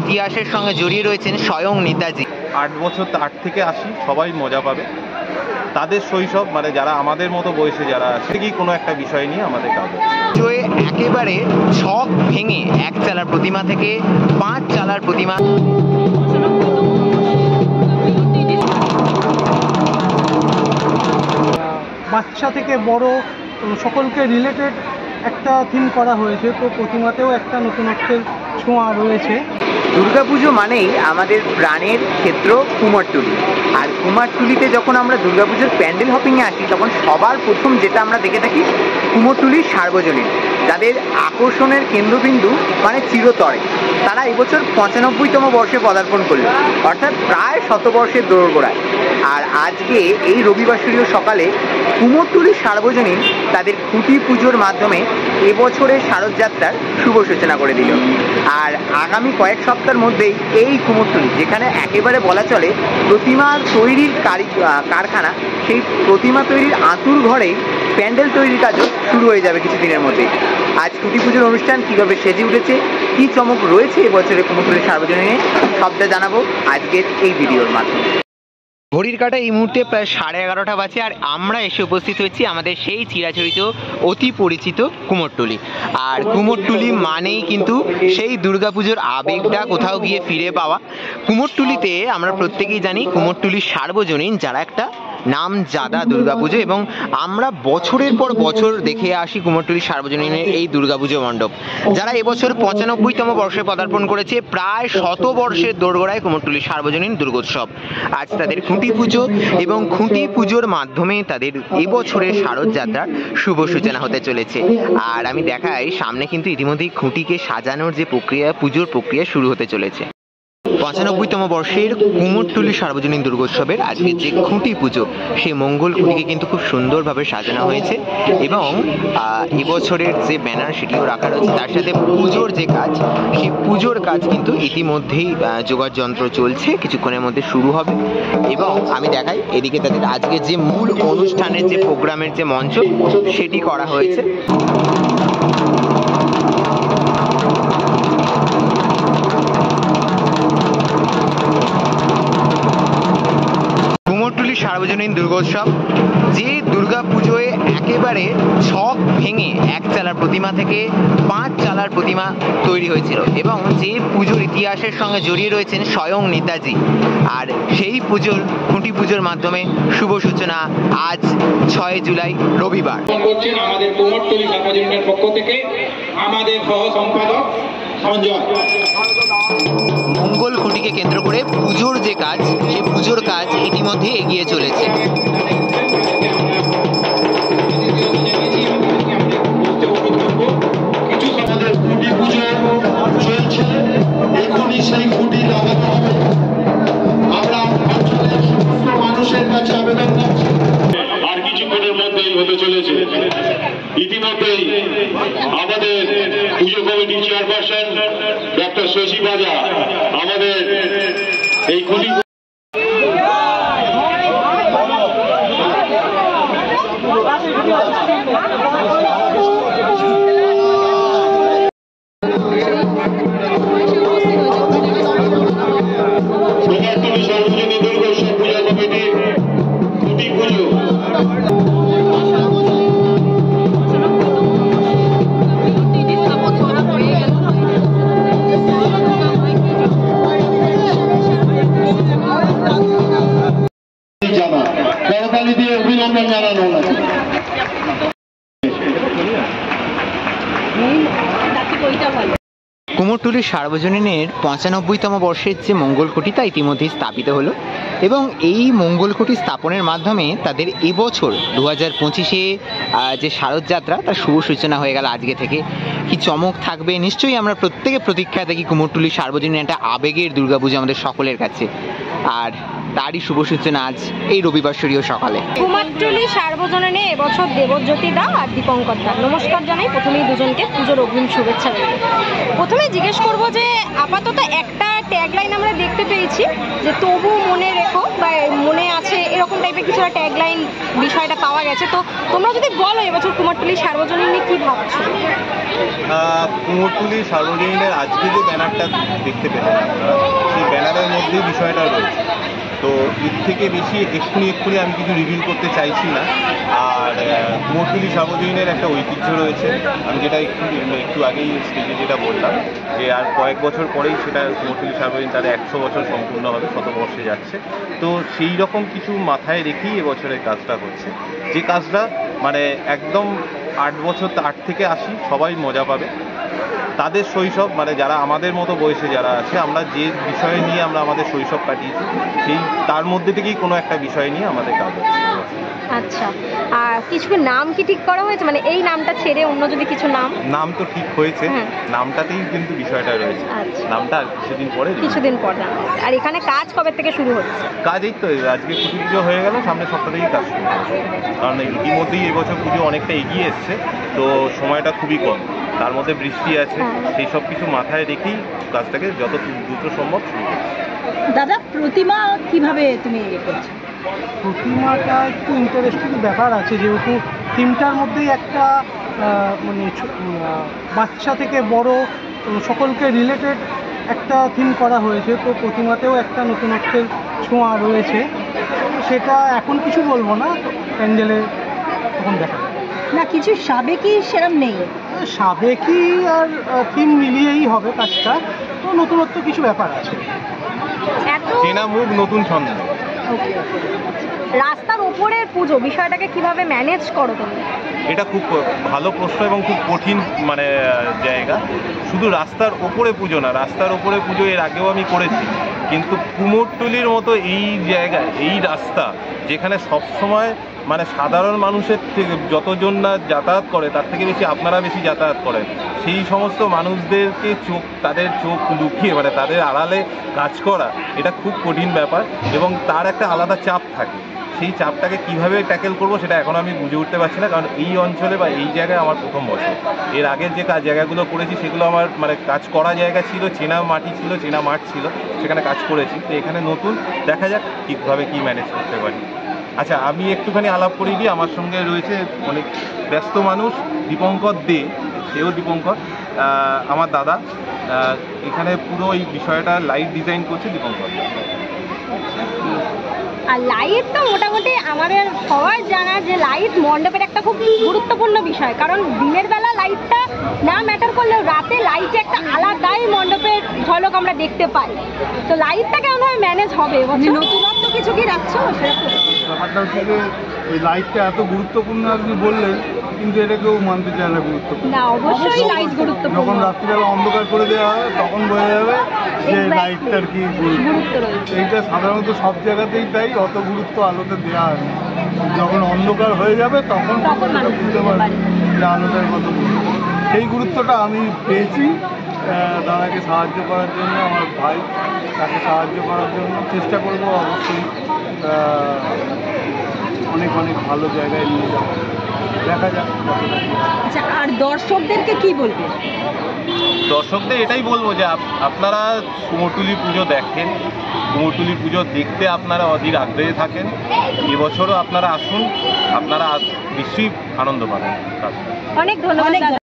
ইতিহাসের সঙ্গে জড়িয়ে রয়েছেন স্বয়ং নেতাজি। 8 বছর 8 থেকে 80 সবাই মজা পাবে। তাদের শৈশব মানে যারা আমাদের মতো বয়সে যারা আছে কি কোনো একটা বিষয় নিয়ে আমাদের কাজ হচ্ছে। একেবারে ছক ভেঙে 1 চালার প্রতিমা থেকে 5 চালার প্রতিমা। বাচ্চা থেকে বড় সকলকে রিলেটেড একটা থিম করা হয়েছে, তো প্রতিমাতেও একটা নতুনত্বের ছোঁয়া রয়েছে। দুর্গাপুজো মানেই আমাদের প্রাণের ক্ষেত্র কুমারটুলি, আর কুমারটুলিতে যখন আমরা দুর্গাপুজোর প্যান্ডেল হপিংয়ে আসি তখন সবার প্রথম যেটা আমরা দেখে থাকি কুমোরটুলির সার্বজনীন, যাদের আকর্ষণের কেন্দ্রবিন্দু মানে চিরতরে। তারা এবছর 95তম বর্ষে পদার্পণ করল, অর্থাৎ প্রায় শতবর্ষের দোরগোড়ায়। আর আজকে এই রবিবাসরীয় সকালে কুমোরটুলির সার্বজনীন তাদের খুঁটি পুজোর মাধ্যমে এবছরের শারদযাত্রার শুভ সূচনা করে দিল। আর আগামী কয়েক সপ্তাহের মধ্যেই এই কুমোরটুলি, যেখানে একেবারে বলা চলে প্রতিমা তৈরির কারখানা, সেই প্রতিমা তৈরির আঁতুর ঘরেই প্যান্ডেল তৈরির কাজও শুরু হয়ে যাবে কিছুদিনের মধ্যেই। আজ খুঁটি পুজোর অনুষ্ঠান কীভাবে সেজে উঠেছে, কী চমক রয়েছে এবছরের কুমোরটুলির সার্বজনীনে, সবটা জানাবো আজকের এই ভিডিওর মাধ্যমে। ঘড়ির কাঁটা এই মুহূর্তে প্রায় 11:30 বাজে, আর আমরা এসে উপস্থিত হয়েছি আমাদের সেই চিরাচরিত অতি পরিচিত কুমোরটুলি। আর কুমোরটুলি মানেই কিন্তু সেই দুর্গাপুজোর আবেগটা কোথাও গিয়ে ফিরে পাওয়া। কুমোরটুলিতে আমরা প্রত্যেকেই জানি কুমোরটুলির সার্বজনীন, যারা একটা নামজাদা দুর্গাপুজো, এবং আমরা বছরের পর বছর দেখে আসি কুমোরটুলির সার্বজনীনের এই দুর্গাপুজো মণ্ডপ, যারা এবছর 95তম বর্ষে পদার্পণ করেছে। প্রায় শতবর্ষের দোরগোড়ায় কুমোরটুলির সার্বজনীন দুর্গোৎসব। আজ তাদের খুঁটি পুজো, এবং খুঁটি পুজোর মাধ্যমে তাদের এবছরের শারদযাত্রার শুভ সূচনা হতে চলেছে। আর আমি দেখাই সামনে কিন্তু ইতিমধ্যেই খুঁটিকে সাজানোর যে প্রক্রিয়া, পুজোর প্রক্রিয়া শুরু হতে চলেছে। 95তম বর্ষের কুমোরটুলি সার্বজনীন দুর্গোৎসবের আজকে যে খুঁটি পুজো, সেই মঙ্গল খুঁটিকে কিন্তু খুব সুন্দরভাবে সাজানো হয়েছে, এবং এবছরের যে ব্যানার সেটিও রাখা রয়েছে। তার সাথে পুজোর যে কাজ, সেই পুজোর কাজ কিন্তু ইতিমধ্যেই যোগাড় যন্ত্র চলছে, কিছুক্ষণের মধ্যে শুরু হবে। এবং আমি দেখাই এদিকে তাদের আজকে যে মূল অনুষ্ঠানের যে প্রোগ্রামের যে মঞ্চ, সেটি করা হয়েছে। কুমোরটুলির সার্বজনীন দুর্গোৎসব, যে দুর্গাপুজোয় একেবারে ছক ভেঙে 1 চালার প্রতিমা থেকে 5 চালার প্রতিমা তৈরি হয়েছিল, এবং যে পুজোর ইতিহাসের সঙ্গে জড়িয়ে রয়েছেন স্বয়ং নেতাজি। আর সেই পুজোর খুঁটি পুজোর মাধ্যমে শুভ সূচনা আজ 6 জুলাই রবিবার। আমাদের কুমোরটুলি সার্বজনীনের পক্ষ থেকে আমাদের সহ সম্পাদক সঞ্জয়। মঙ্গল খুঁটিকে কেন্দ্র করে পুজোর যে কাজ, সেই পুজোর কাজ ইতিমধ্যে এগিয়ে চলেছে। সেই খুঁটি লাগাতে হবে। আমরা অঞ্চলের সমস্ত মানুষের কাছে আবেদন করছি, আর কিছুক্ষণের মধ্যেই হতে চলেছে। ইতিমধ্যেই আমাদের পুজো কমিটির চেয়ারপারসন ডক্টর শশী বাজা আমাদের এই খুঁটি সার্বজনীন দুর্গোৎসব পূজা কমিটির খুঁটি পুজো করতালি দিয়ে অভিনন্দন জানানো হয়েছে। কুমোরটুলির সার্বজনীনের 95তম বর্ষের যে মঙ্গলকুটি, তা ইতিমধ্যেই স্থাপিত হলো, এবং এই মঙ্গলকুটি স্থাপনের মাধ্যমে তাদের এবছর 2025-এ যে শারদযাত্রা, তার শুভ সূচনা হয়ে গেল আজকে থেকে। কি চমক থাকবে নিশ্চয়ই আমরা প্রত্যেকে প্রতীক্ষায় থাকি কুমোরটুলির সার্বজনীন একটা আবেগের দুর্গাপুজো আমাদের সকলের কাছে। আর তারই শুভ সূচনা আজ এই রবিবাসরীয় সকালে। কুমোরটুলি সার্বজনীনে এবছর দেবজ্যোতি দা আর দীপঙ্কর দা। নমস্কার জানাই প্রথমেই দুজনকে পুজোর অগ্রিম শুভেচ্ছা রইল। প্রথমে জিজ্ঞেস করব যে আপাতত একটা ট্যাগলাইন আমরা দেখতে পেয়েছি যে তবু মনে রেখো বা মনে আছে, এরকম টাইপের কিছু একটা ট্যাগলাইন বিষয়টা পাওয়া গেছে। তো তোমরা যদি বলো এবছর কুমারটুলি সার্বজনীন নিয়ে কি ভাবছো? কুমোরটুলি সার্বজনীনের আজকে যে ব্যানারটা দেখতে পেলেন আপনারা, সেই ব্যানারের মধ্যেই বিষয়টা রয়েছে। তো এর থেকে বেশি এক্ষুনি আমি কিছু রিভিল করতে চাইছি না। আর কুমোরটুলি সার্বজনীনের একটা ঐতিহ্য রয়েছে, আমি যেটা একটু আগেই স্টেজে যেটা বললাম, যে আর কয়েক বছর পরেই সেটা কুমোরটুলি সার্বজনীন তাদের 100 বছর সম্পূর্ণ হবে, শতবর্ষে যাচ্ছে। তো সেই রকম কিছু মাথায় রেখেই এবছরের কাজটা হচ্ছে, যে কাজটা মানে একদম 8 থেকে 80 সবাই মজা পাবে। তাদের শৈশব মানে যারা আমাদের মতো বয়সে যারা আছে, আমরা যে বিষয় নিয়ে আমরা আমাদের শৈশব কাটিয়েছি, সেই তার মধ্যে থেকেই কোনো একটা বিষয় নিয়ে আমাদের কাজ হচ্ছে। আচ্ছা, আর কিছু নাম কি ঠিক করা হয়েছে, মানে এই নামটা ছেড়ে অন্য যদি কিছু নাম তো ঠিক হয়েছে, নামটাতেই কিন্তু বিষয়টা রয়েছে। নামটা আর কিছুদিন পর আর এখানে কাজ কবে থেকে শুরু হচ্ছে? কাজ এই তো আজকে পুজো হয়ে গেল, সামনের সপ্তাহ থেকেই কাজ শুরু হচ্ছে। কারণ ইতিমধ্যেই এবছর পুজো অনেকটা এগিয়ে এসছে, তো সময়টা খুবই কম, তার মধ্যে বৃষ্টি আছে, সেই সব কিছু মাথায় রেখেই কাজটাকে যত দ্রুত সম্ভব শুরু করছে। দাদা, প্রতিমা কিভাবে তুমি করছো? প্রতিমাটা একটু ইন্টারেস্টিং ব্যাপার আছে, যেহেতু থিমটার মধ্যেই একটা মানে বাচ্চা থেকে বড় সকলকে রিলেটেড একটা থিম করা হয়েছে। তো প্রতিমাতেও একটা নতুনত্বের ছোঁয়া রয়েছে, সেটা এখন কিছু বলবো না, প্যান্ডেলে তখন দেখা না। কিছু সাবেকি সেরম নেই, সাবেকি আর থিম মিলিয়েই হবে কাজটা। তো নতুনত্ব কিছু ব্যাপার আছে, চেনা মুখ নতুন ছন্দ। রাস্তার উপরের পুজো বিষয়টাকে কিভাবে ম্যানেজ করো তুমি? এটা খুব ভালো প্রশ্ন এবং খুব কঠিন মানে জায়গা। শুধু রাস্তার ওপরে পুজো না, রাস্তার ওপরে পুজো এর আগেও আমি করেছি, কিন্তু কুমোরটুলির মতো এই জায়গায়, এই রাস্তা যেখানে সবসময় মানে সাধারণ মানুষের থেকে যতজন না যাতায়াত করে, তার থেকে বেশি আপনারা বেশি যাতায়াত করেন, সেই সমস্ত মানুষদেরকে তাদের চোখ লুকিয়ে মানে তাদের আড়ালে কাজ করা, এটা খুব কঠিন ব্যাপার এবং তার একটা আলাদা চাপ থাকে। সেই চাপটাকে কিভাবে ট্যাকেল করবো সেটা এখন আমি বুঝে উঠতে পারছি না, কারণ এই অঞ্চলে বা এই জায়গায় আমার প্রথম বছর। এর আগের যে জায়গাগুলো করেছি সেগুলো আমার মানে কাজ করা জায়গা ছিল, চেনা মাটি ছিল, চেনা মাঠ ছিল, সেখানে কাজ করেছি। তো এখানে নতুন, দেখা যাক কীভাবে কী ম্যানেজ করতে পারি। আচ্ছা, আমি একটুখানি আলাপ করে দিই, আমার সঙ্গে রয়েছে অনেক ব্যস্ত মানুষ, দীপঙ্কর দে, সেও দীপঙ্কর আমার দাদা। এখানে পুরো এই বিষয়টা লাইট ডিজাইন করছে দীপঙ্কর। আর লাইট তো মোটামুটি আমাদের সবার জানা যে লাইট মণ্ডপের একটা খুব গুরুত্বপূর্ণ বিষয়, কারণ দিনের বেলা লাইটটা না ম্যাটার করলেও রাতে লাইটে একটা আলাদাই মণ্ডপের ঝলক আমরা দেখতে পাই। তো লাইটটা কেমনভাবে ম্যানেজ হবে? নতুনত্ব কিছু কি রাখছো? ব্যাপারটা হচ্ছে যে ওই লাইটটা এত গুরুত্বপূর্ণ আপনি বললেন, কিন্তু এটা কেউ মানতে চায় না গুরুত্বপূর্ণ। না, অবশ্যই লাইট গুরুত্বপূর্ণ। যখন রাত্রিবেলা অন্ধকার করে দেওয়া হবে তখন বোঝা যাবে যে লাইটটার কি গুরুত্ব রয়েছে। এইটা সাধারণত সব জায়গাতেই তাই, অত গুরুত্ব আলোতে দেওয়া হয় না। যখন অন্ধকার হয়ে যাবে তখন বুঝতে পারবে যে আলোটার কত গুরুত্ব। সেই গুরুত্বটা আমি পেয়েছি দাদাকে সাহায্য করার জন্য, আমার ভাই তাকে সাহায্য করার জন্য চেষ্টা করব অবশ্যই। অনেক অনেক ভালো জায়গায় নিয়ে যাবো, দেখা যাক। আচ্ছা, আর দর্শকদেরকে কি বলবে? দর্শকদের এটাই বলবো যে আপনারা কুমোরটুলি পুজো দেখেন, কুমোরটুলি পুজো দেখতে আপনারা অধীর আগ্রহে থাকেন। এবছরও আপনারা আসুন, আপনারা নিশ্চয়ই আনন্দ পাবেন। অনেক ধন্যবাদ।